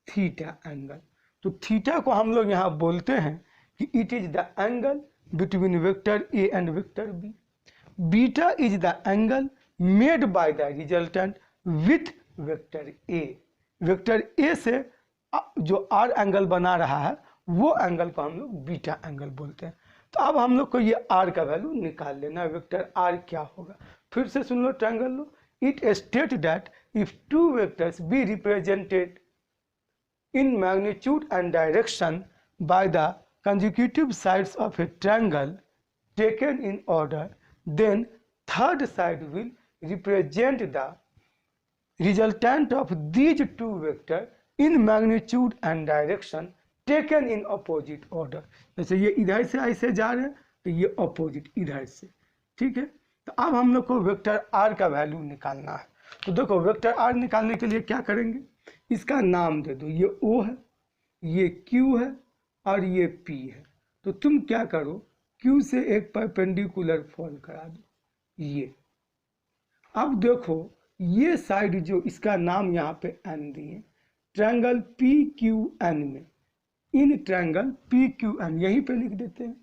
थीटा एंगल। तो थीटा को हम लोग यहाँ बोलते हैं कि it is the angle between vector a and vector b. Beta is the angle made by the resultant with vector a. Vector a से जो आर एंगल बना रहा है वो एंगल को हम लोग बीटा एंगल बोलते हैं। तो अब हम लोग को ये आर का वैल्यू निकाल लेना है, वेक्टर आर क्या होगा। फिर से सुन लो, ट्रायंगल लो। It state that if two vectors be represented in magnitude and direction by the consecutive sides of a triangle taken in order, then third side will represent the resultant of these two vectors in magnitude and direction taken in opposite order। जैसे ये इधर से ऐसे जा रहे हैं तो ये ऑपोजिट इधर से, ठीक है। तो अब हम लोग को वेक्टर आर का वैल्यू निकालना है। तो देखो वेक्टर आर निकालने के लिए क्या करेंगे, इसका नाम दे दो, ये O है, ये Q है और ये P है। तो तुम क्या करो, Q से एक परपेंडिकुलर फॉल करा दो ये। अब देखो ये साइड जो इसका नाम यहाँ पे N दिए, ट्रायंगल PQN में, इन ट्रायंगल PQN यहीं पे लिख देते हैं,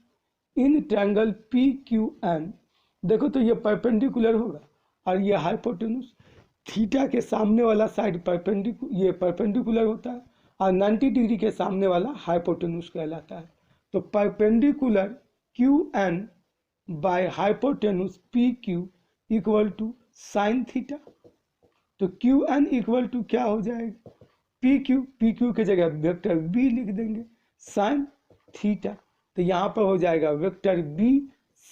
इन ट्रायंगल PQN देखो तो ये परपेंडिकुलर होगा और ये हाइपोटेन्यूज। थीटा के सामने वाला साइड ये परपेंडिकुलर होता है और 90 डिग्री के सामने वाला हाइपोटेन्यूज कहलाता है। तो perpendicular QN by hypotenuse PQ equal to sine theta. तो QN इक्वल टू क्या हो जाएगा, PQ के जगह वेक्टर B लिख देंगे साइन थीटा। तो यहाँ पर हो जाएगा वेक्टर B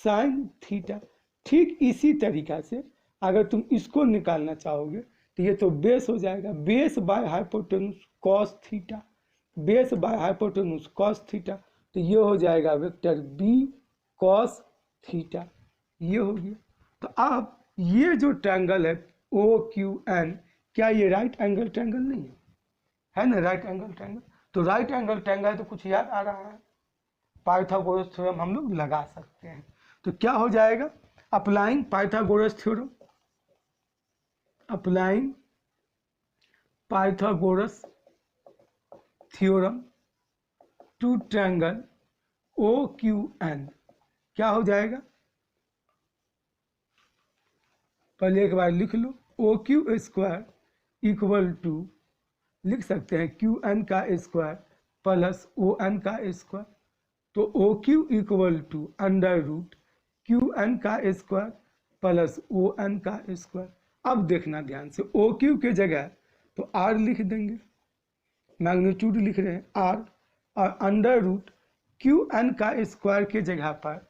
साइन थीटा। ठीक इसी तरीका से अगर तुम इसको निकालना चाहोगे तो ये तो बेस हो जाएगा, base by hypotenuse cos theta, base by hypotenuse cos theta. तो ये हो जाएगा वेक्टर बी कॉस थीटा, ये हो गया। तो अब ये जो ट्रायंगल है OQN, क्या ये राइट एंगल ट्रायंगल नहीं है ना, राइट एंगल ट्रायंगल। तो राइट एंगल ट्रायंगल है तो कुछ याद आ रहा है, पाइथागोरस थ्योरम हम लोग लगा सकते हैं। तो क्या हो जाएगा, applying Pythagoras theorem, applying Pythagoras theorem to triangle OQN, क्या हो जाएगा, पहले एक बार लिख लो, OQ स्क्वायर इक्वल टू लिख सकते हैं QN का स्क्वायर प्लस ON का स्क्वायर। तो OQ equal to under root QN का स्क्वायर प्लस ON का स्क्वायर। अब देखना ध्यान से, OQ के जगह तो R लिख देंगे, मैग्नीट्यूड लिख रहे हैं R, और अंडर रूट QN का स्क्वायर के जगह पर,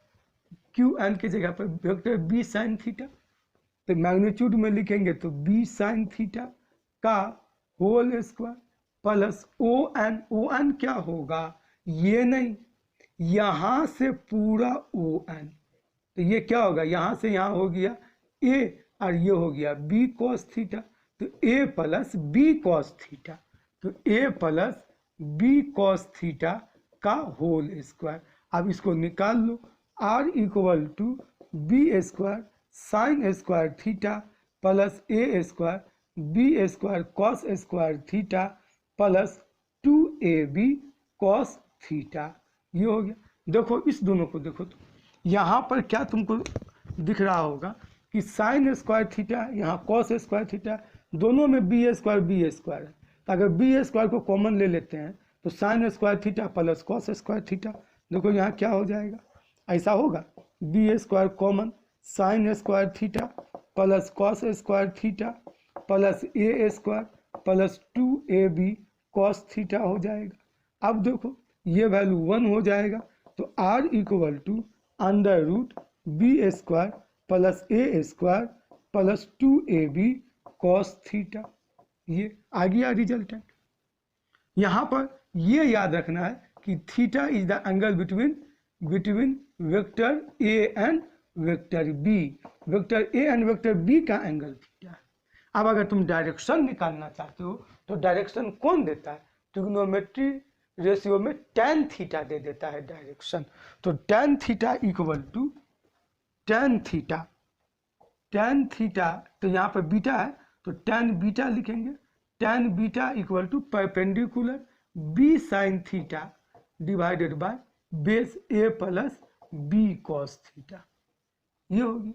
QN के जगह पर वेक्टर B साइन थीटा। तो मैग्नीट्यूड में लिखेंगे तो B साइन थीटा का होल स्क्वायर प्लस ON क्या होगा, ये नहीं, यहाँ से पूरा ON। तो ये क्या होगा, यहाँ से यहाँ हो गया A और ये हो गया B कॉस थीटा। तो A plus B cos theta, तो A plus B cos theta का होल स्क्वायर। अब इसको निकाल लो, R equal to B square sine square theta plus A square B square cos square theta plus 2AB cos theta, ये हो गया। देखो इस दोनों को देखो तो यहाँ पर क्या तुमको दिख रहा होगा कि साइन स्क्वायर थीटा, यहाँ कॉस स्क्वायर थीटा, दोनों में B स्क्वायर है। तो अगर B स्क्वायर को कॉमन ले लेते हैं तो sign square theta plus cos square theta, देखो यहाँ क्या हो जाएगा, ऐसा होगा B square common sine square theta plus cos square theta plus A square plus 2AB cos theta हो जाएगा। अब देखो ये वैल्यू 1 हो जाएगा, तो R equal to under root B square plus A square plus 2AB cos theta, ये आ गया रिजल्टेंट। यहाँ पर ये याद रखना है कि theta is the angle between vector A and vector B, vector A and vector B का एंगल थीटा है। अब अगर तुम डायरेक्शन निकालना चाहते हो तो डायरेक्शन कौन देता है, ट्रिग्नोमेट्री रेशियो में tan थीटा दे देता है डायरेक्शन। तो tan theta equal to tan theta, tan theta तो यहाँ पर बीटा है तो tan बीटा लिखेंगे, tan beta equal to perpendicular b sine theta divided by base a plus b cos theta, ये हो गया।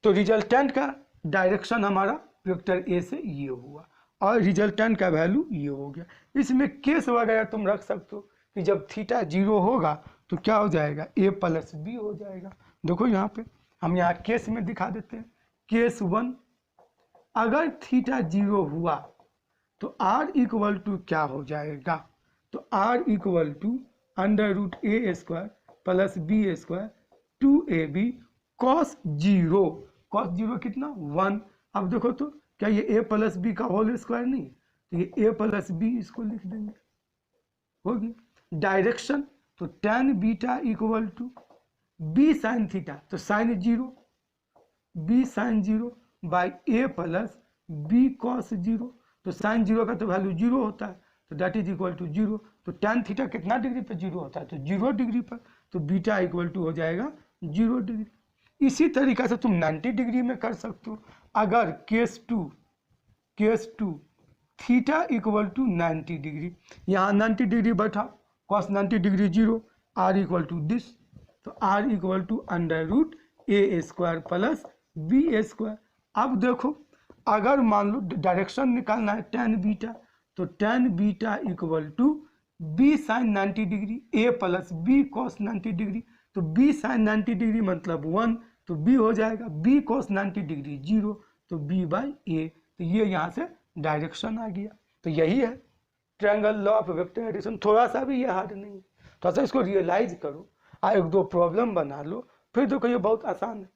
तो रिजल्टेंट का डायरेक्शन हमारा वेक्टर ए से ये हुआ और रिजल्टेंट का वैल्यू ये हो गया। इसमें केस वगैरह तुम रख सकते हो कि जब थीटा 0 होगा तो क्या हो जाएगा, a प्लस बी हो जाएगा। देखो यहाँ पे हम यहाँ केस में दिखा देते हैं। केस 1, अगर थीटा 0 हुआ तो r इक्वल टू क्या हो जाएगा, तो r equal to under root a square plus B square 2ab cos 0, cos 0 कितना 1। अब देखो तो क्या ये a प्लस बी का होल स्क्वायर नहीं, तो ये a प्लस बी इसको लिख देंगे, हो गया। डायरेक्शन तो tan beta equal to b sine theta, तो sine 0 b sine 0 by a plus b cos 0, तो साइन 0 का तो वैल्यू 0 होता है, तो दैट इज इक्वल टू 0। तो tan थीटा कितना डिग्री पर 0 होता है, तो 0 डिग्री पर, तो बीटा इक्वल टू हो जाएगा 0 डिग्री। इसी तरीका से तुम 90 डिग्री में कर सकते हो। अगर case 2 theta equal to 90 degree, यहाँ 90 डिग्री बैठा, cos 90 degree 0, r equal to this, तो r equal to under root a square plus B square. अब देखो अगर मान लो डायरेक्शन निकालना है tan बीटा, तो tan beta equal to b sine 90 degree a plus b cos 90 degree, तो b साइन 90 डिग्री मतलब 1, तो b हो जाएगा b कॉस 90 डिग्री 0, तो b बाई a, तो ये यहाँ से डायरेक्शन आ गया। तो यही है triangle law of vector addition. थोड़ा सा भी ये हार्ड नहीं है, थोड़ा सा इसको रियलाइज करो, एक दो प्रॉब्लम बना लो, फिर देखो ये बहुत आसान है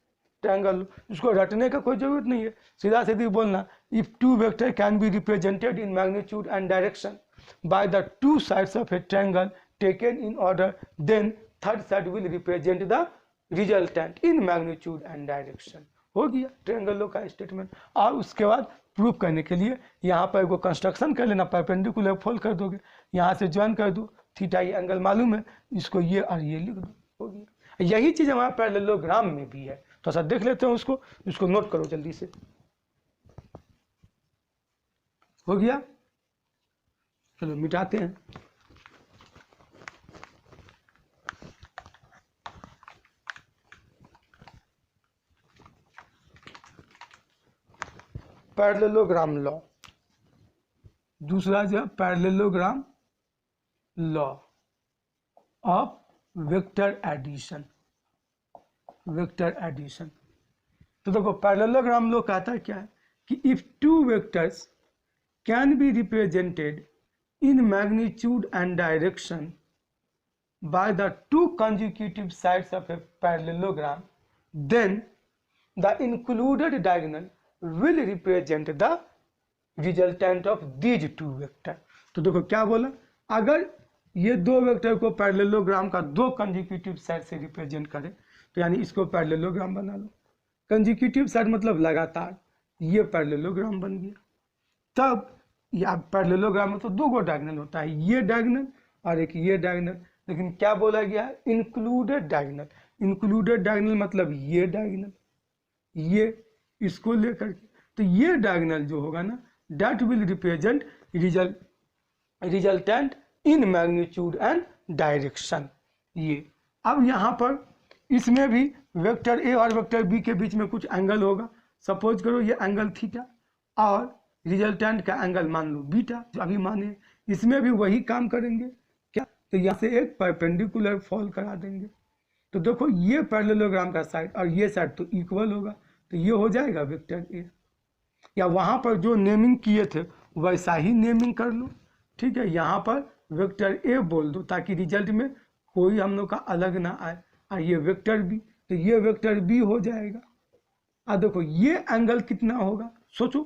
ट्रायंगल। इसको रटने का कोई जरूरत नहीं है, सीधा सीधी बोलना, if two vector can be represented in magnitude and direction by the two sides of a triangle taken in order, then third side will represent the resultant in magnitude and direction. हो गया triangle law का statement. और उसके बाद proof करने के लिए यहाँ पर एगो कंस्ट्रक्शन कर लेना, परपेंडिकुलर फोल्ड कर दोगे, यहाँ से ज्वाइन कर दो, थीटा ये एंगल मालूम है, इसको ये और ये लिख दो, हो गया। यही चीज़ हमारा पैरेललोग्राम में भी है, तो ऐसा देख लेते हैं उसको नोट करो जल्दी से। हो गया, चलो मिटाते हैं। पैरेललोग्राम लॉ, दूसरा जो है parallelogram law of vector addition, vector addition. तो देखो पैरेललोग्राम लॉ कहता है क्या है कि if two vectors can be represented in magnitude and direction by the two consecutive sides of a parallelogram, then the included diagonal will represent the resultant of these two vector। तो देखो क्या बोला, अगर ये दो वेक्टर को parallelogram का दो कंसेक्यूटिव साइड से रिप्रेजेंट करे, तो यानी इसको पैरेललोग्राम बना लो। कंसेक्यूटिव साइड मतलब लगातार, ये पैरेललोग्राम बन गया। तब या पैरेललोग्राम में तो दो गो डायगोनल होता है, ये डायगोनल और एक ये डायगोनल, लेकिन क्या बोला गया है, इंक्लूडेड डायगोनल। इंक्लूडेड डायगोनल मतलब ये डायगोनल, ये इसको लेकर के, तो ये डायगोनल जो होगा ना, that will represent resultant in magnitude and direction. ये अब यहाँ पर इसमें भी वेक्टर ए और वेक्टर बी के बीच में कुछ एंगल होगा। सपोज करो ये एंगल थीटा और रिजल्टेंट का एंगल मान लो बीटा, जो अभी माने, इसमें भी वही काम करेंगे क्या, तो यहाँ से एक परपेंडिकुलर फॉल करा देंगे। तो देखो ये पैरेललोग्राम का साइड और ये साइड तो इक्वल होगा, तो ये हो जाएगा वेक्टर ए। या वहाँ पर जो नेमिंग किए थे वैसा ही नेमिंग कर लो, ठीक है। यहाँ पर वेक्टर ए बोल दो ताकि रिजल्ट में कोई हम लोग का अलग ना आए। और ये वेक्टर बी, तो ये वेक्टर बी हो जाएगा। अब देखो ये एंगल कितना होगा, सोचो।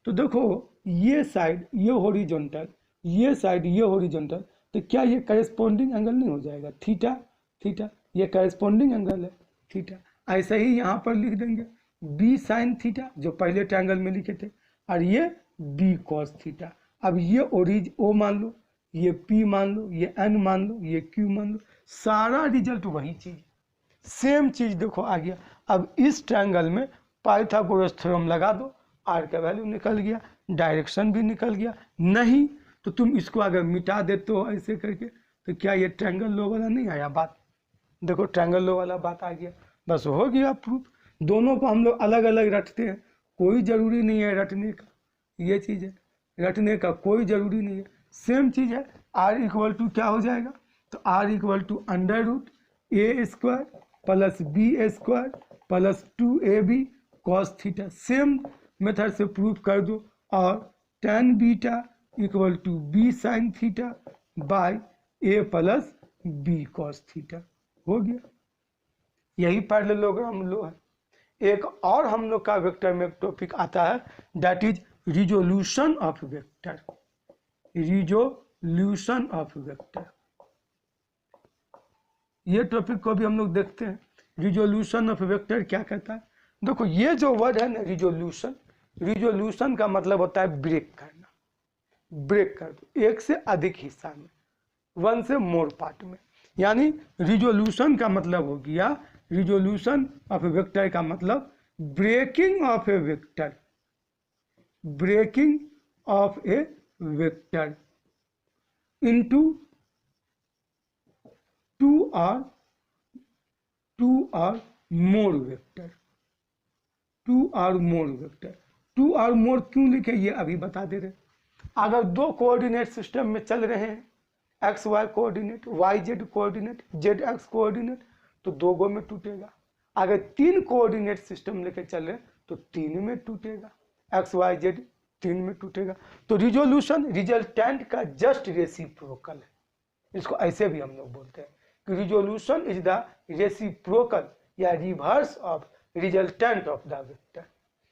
तो देखो ये साइड ये हॉरिजॉन्टल, ये साइड ये हॉरिजॉन्टल, तो क्या ये करेस्पॉन्डिंग एंगल नहीं हो जाएगा, थीटा थीटा, ये करेस्पॉन्डिंग एंगल है थीटा। ऐसे ही यहाँ पर लिख देंगे बी साइन थीटा, जो पहले ट्रायंगल में लिखे थे, और ये बी कॉस थीटा। अब ये ओरिज ओ मान लो, ये पी मान लो, ये एन मान लो, ये क्यू मान लो, सारा रिजल्ट वही चीज। सेम चीज देखो आ गया। अब इस ट्रायंगल में पाइथागोरस थ्योरम लगा दो, आर का वैल्यू निकल गया, डायरेक्शन भी निकल गया। नहीं तो तुम इसको अगर मिटा देते हो ऐसे करके तो क्या ये ट्रायंगल लो वाला नहीं आया बात? देखो ट्रायंगल लो वाला बात आ गया, बस हो गया प्रूफ। दोनों को हम लोग अलग अलग रटते हैं, कोई जरूरी नहीं है रटने का, ये चीज है, रटने का कोई जरूरी नहीं है, सेम चीज है। आर इक्वल टू क्या हो जाएगा? तो R equal to under root a square plus B square plus 2ab cos theta. Same method से प्रूफ कर दो। और tan beta equal to b sine theta by a plus b cos theta, हो गया। यही पैरेललोग्राम लो है। एक और हम लोग का वेक्टर में एक टॉपिक आता है, that is resolution of vector. Resolution of vector, ये टॉपिक को भी हम लोग देखते हैं। रिजोल्यूशन ऑफ वेक्टर क्या कहता है? देखो ये जो वर्ड है ना रिजोल्यूशन, रिजोल्यूशन का मतलब होता है ब्रेक करना, ब्रेक कर दो एक से अधिक हिस्सा में, वन से मोर पार्ट में। यानी रिजोल्यूशन का मतलब हो गया, रिजोल्यूशन ऑफ ए वेक्टर का मतलब breaking of a vector, breaking of a vector into two और मोर वेक्टर, टू और मोर वेक्टर। टू और मोर क्यों लिखे ये अभी बता दे रहे। अगर दो कोऑर्डिनेट सिस्टम में चल रहे हैं, x y coordinate, y z coordinate, z x coordinate, तो दो गो में टूटेगा। अगर तीन कोऑर्डिनेट सिस्टम लेके चल रहे तो तीन में टूटेगा, एक्स वाई जेड तीन में टूटेगा। तो रिजोल्यूशन रिजल्टेंट का जस्ट रेसिप्रोकल है, इसको ऐसे भी हम लोग बोलते हैं कि रिजोल्यूशन इज द रेसिप्रोकल या reverse of resultant of the vector.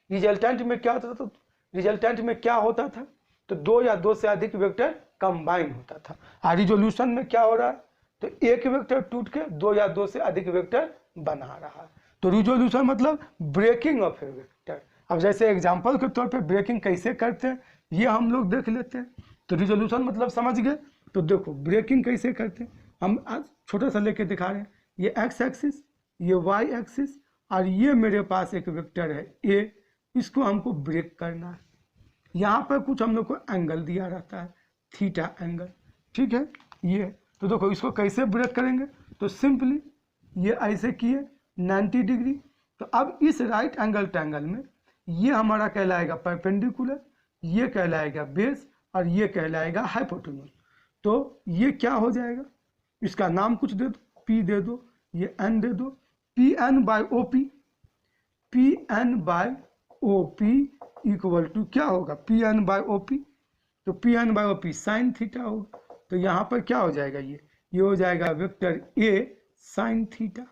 Resultant में क्या होता था? तो रिजल्टेंट में क्या होता था? तो दो या दो से अधिक वेक्टर कंबाइन होता था। और रिजोल्यूशन में क्या हो रहा है? तो एक वेक्टर टूट के दो या दो से अधिक वेक्टर बना रहा है। तो रिजोल्यूशन मतलब ब्रेकिंग ऑफ ए वेक्टर। अब जैसे एग्जांपल के तौर पे ब्रेकिंग कैसे करते हैं ये हम लोग देख लेते हैं। तो रिजोल्यूशन मतलब समझ गए। तो देखो ब्रेकिंग कैसे करते हैं, हम आज छोटा सा लेके दिखा रहे हैं। ये एक्स एक्सिस, ये वाई एक्सिस, और ये मेरे पास एक वेक्टर है ए, इसको हमको ब्रेक करना है। यहाँ पर कुछ हम लोग को एंगल दिया रहता है, थीटा एंगल, ठीक है। ये तो देखो इसको कैसे ब्रेक करेंगे? तो सिंपली ये ऐसे किए 90 डिग्री। तो अब इस राइट एंगल ट्रायंगल में ये हमारा कहलाएगा परपेंडिकुलर, ये कहलाएगा बेस, और ये कहलाएगा हाइपोटेन्यूज। तो ये क्या हो जाएगा? इसका नाम कुछ दे दो, पी दे दो, ये एन दे दो, P N by O P, P N by O P equal to क्या होगा? P N by O P. तो P N by O P sine theta होगा। तो यहाँ पर क्या हो जाएगा? ये हो जाएगा वेक्टर ए साइन थीटा,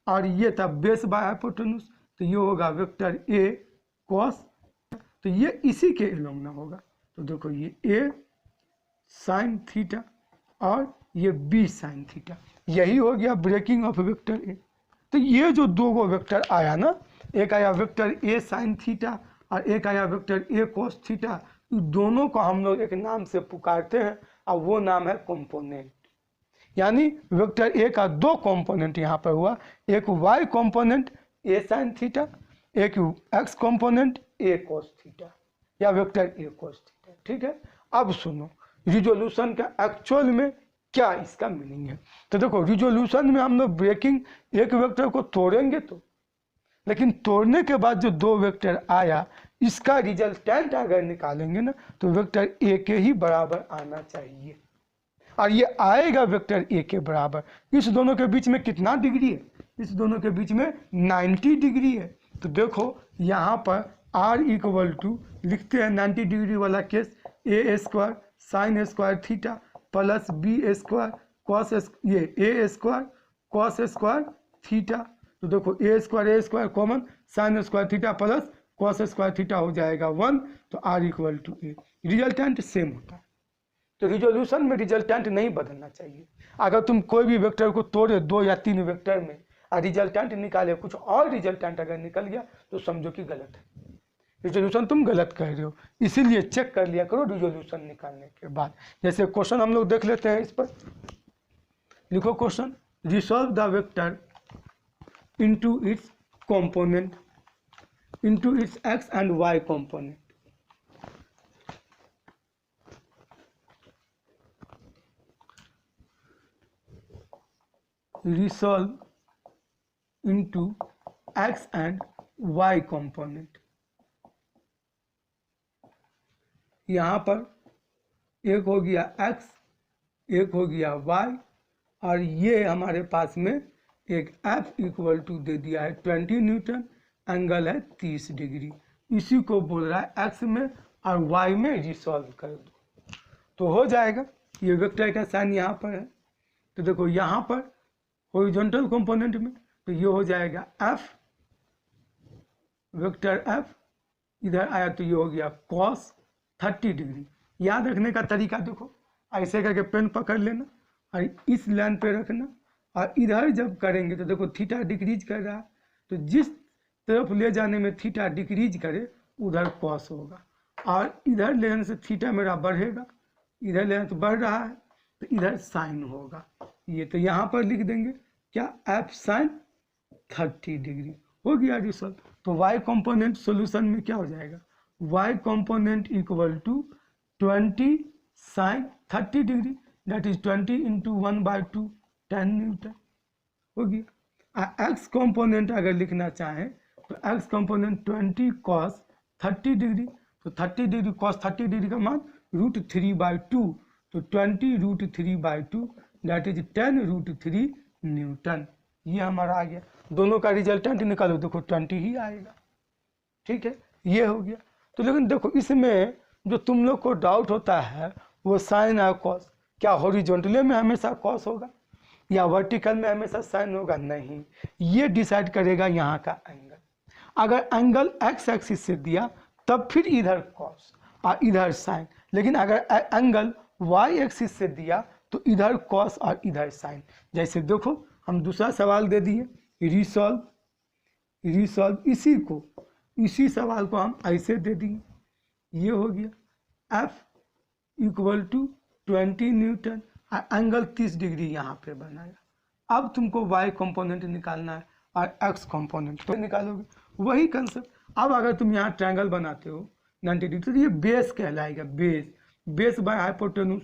और ये था बेस बाय हाइपोटेन्यूज, तो ये होगा वेक्टर ए कॉस। तो ये इसी के एलोंगना होगा। तो देखो ये ए साइन थीटा और ये बी साइन थीटा, यही हो गया ब्रेकिंग ऑफ वेक्टर ए। तो ये जो दो गो वेक्टर आया ना, एक आया वेक्टर ए साइन थीटा और एक आया वेक्टर ए कॉस थीटा, दोनों को हम लोग एक नाम से पुकारते हैं, और वो नाम है कंपोनेंट। यानी वेक्टर ए का दो कंपोनेंट यहाँ पर हुआ, एक Y component A sine theta, एक X component A cos theta या वेक्टर ए कॉस थीटा, ठीक है। अब सुनो रिजोल्यूशन का एक्चुअल में क्या इसका मीनिंग है। तो देखो रिजोल्यूशन में हम लोग ब्रेकिंग एक वेक्टर को तोड़ेंगे तो, लेकिन तोड़ने के बाद जो दो वेक्टर आया इसका रिजल्टेंट अगर निकालेंगे ना तो वेक्टर ए के ही बराबर आना चाहिए, और ये आएगा वेक्टर ए के बराबर। इस दोनों के बीच में कितना डिग्री है? इस दोनों के बीच में 90 डिग्री है। तो देखो यहाँ पर आर इक्वल टू लिखते हैं 90 डिग्री वाला case, A square sine square theta plus B square cos, ये A square cos square theta. तो देखो A square common, sine square theta plus cos square theta हो जाएगा 1। तो R equal to A, resultant same होता है। तो resolution में रिजल्टेंट नहीं बदलना चाहिए। अगर तुम कोई भी वेक्टर को तोड़े दो या तीन वेक्टर में और रिजल्टेंट निकाले, कुछ और रिजल्टेंट अगर निकल गया तो समझो कि गलत है, रिजोल्यूशन तुम गलत कर रहे हो। इसीलिए चेक कर लिया करो रिजोल्यूशन निकालने के बाद। जैसे क्वेश्चन हम लोग देख लेते हैं, इस पर लिखो question, resolve the vector into its component, into its x and y component. Resolve into x and y component. यहाँ पर एक हो गया x, एक हो गया y, और ये हमारे पास में एक F इक्वल टू दे दिया है 20 न्यूटन, एंगल है 30 डिग्री। इसी को बोल रहा है x में और y में रिसॉल्व कर दो तो हो जाएगा। ये वेक्टर का साइन यहाँ पर है, तो देखो यहाँ पर हॉरिजॉन्टल कंपोनेंट में तो ये हो जाएगा F, वेक्टर F, इधर आया तो ये हो गया cos 30 डिग्री। याद रखने का तरीका देखो, ऐसे करके पेन पकड़ लेना और इस लाइन पे रखना, और इधर जब करेंगे तो देखो थीटा डिक्रीज कर रहा है, तो जिस तरफ ले जाने में थीटा डिक्रीज करे उधर कॉस होगा, और इधर लेने से थीटा मेरा बढ़ेगा, इधर लेने तो बढ़ रहा है तो इधर साइन होगा। ये तो यहाँ पर लिख देंगे क्या, एफ साइन 30 डिग्री हो गया रिजल्ट। तो y कंपोनेंट सॉल्यूशन में क्या हो जाएगा, y component equal to 20 sine 30 degree, that is 20 into 1/2 10 newton हो गया। x कंपोनेंट अगर लिखना चाहें तो x कंपोनेंट 20 कॉस 30 डिग्री, तो 30 डिग्री कॉस 30 डिग्री का मान √3/2, तो 20 √3/2 दैट इज 10 √3 न्यूटन। ये हमारा आ गया, दोनों का रिजल्टेंट निकालो, देखो 20 ही आएगा। ठीक है, ये हो गया। तो लेकिन देखो इसमें जो तुम लोग को डाउट होता है वो साइन और कॉस, क्या हॉरिजॉन्टल में हमेशा कॉस होगा या वर्टिकल में हमेशा साइन होगा? नहीं, ये डिसाइड करेगा यहाँ का एंगल। अगर एंगल एक्स एक्सिस से दिया तब फिर इधर कॉस और इधर साइन, लेकिन अगर एंगल वाई एक्सिस से दिया तो इधर कॉस और इधर साइन। जैसे देखो हम दूसरा सवाल दे दिए, रिसॉल्व इसी सवाल को हम ऐसे दे दिए, ये हो गया F equal to 20 newton, angle 30 degree यहाँ पे बनाया। अब तुमको y कंपोनेंट निकालना है और x कंपोनेंट तो निकालोगे, वही कंसेप्ट। अब अगर तुम यहाँ ट्रायंगल बनाते हो 90 डिग्री तो ये बेस कहलाएगा, base by hypotenuse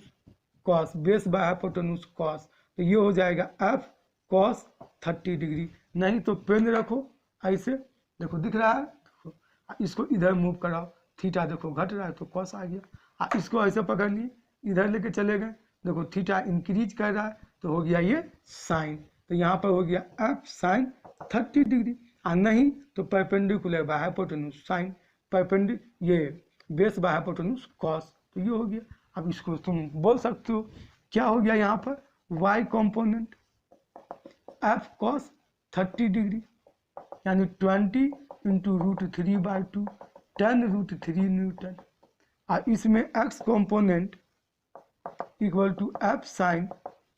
cos, base by hypotenuse cos, तो ये हो जाएगा F कॉस 30 डिग्री। नहीं तो पेन रखो ऐसे, देखो दिख रहा है, देखो इसको इधर मूव कराओ, थीटा देखो घट रहा है तो कॉस आ गया, इसको ऐसे पकड़ लिए इधर लेके चले गए, देखो थीटा इंक्रीज कर रहा है तो हो गया ये साइन, तो यहाँ पर हो गया F साइन 30 डिग्री। और नहीं तो परपेंडिकुलर बाय हाइपोटेन्यूज साइन, ये बेस बाय हाइपोटेन्यूज कॉस, तो ये हो गया। अब इसको तुम बोल सकते हो क्या हो गया यहाँ पर, y component F cos 30 degree यानी 20 इंटू √3/2 10 √3 न्यूटन, और इसमें x component equal to F sine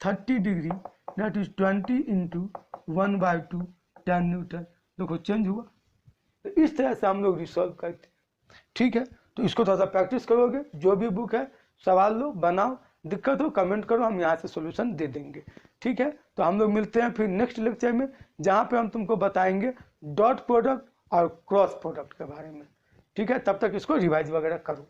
30 degree that is 20 into 1/2 10 newton. देखो चेंज हुआ। तो इस तरह से हम लोग रिसॉल्व करते हैं। ठीक है, तो इसको थोड़ा सा प्रैक्टिस करोगे, जो भी बुक है सवाल लो, बनाओ, दिक्कत हो कमेंट करो, हम यहाँ से सॉल्यूशन दे देंगे। ठीक है, तो हम लोग मिलते हैं फिर नेक्स्ट लेक्चर में, जहाँ पे हम तुमको बताएंगे डॉट प्रोडक्ट और क्रॉस प्रोडक्ट के बारे में। ठीक है, तब तक इसको रिवाइज वगैरह करो।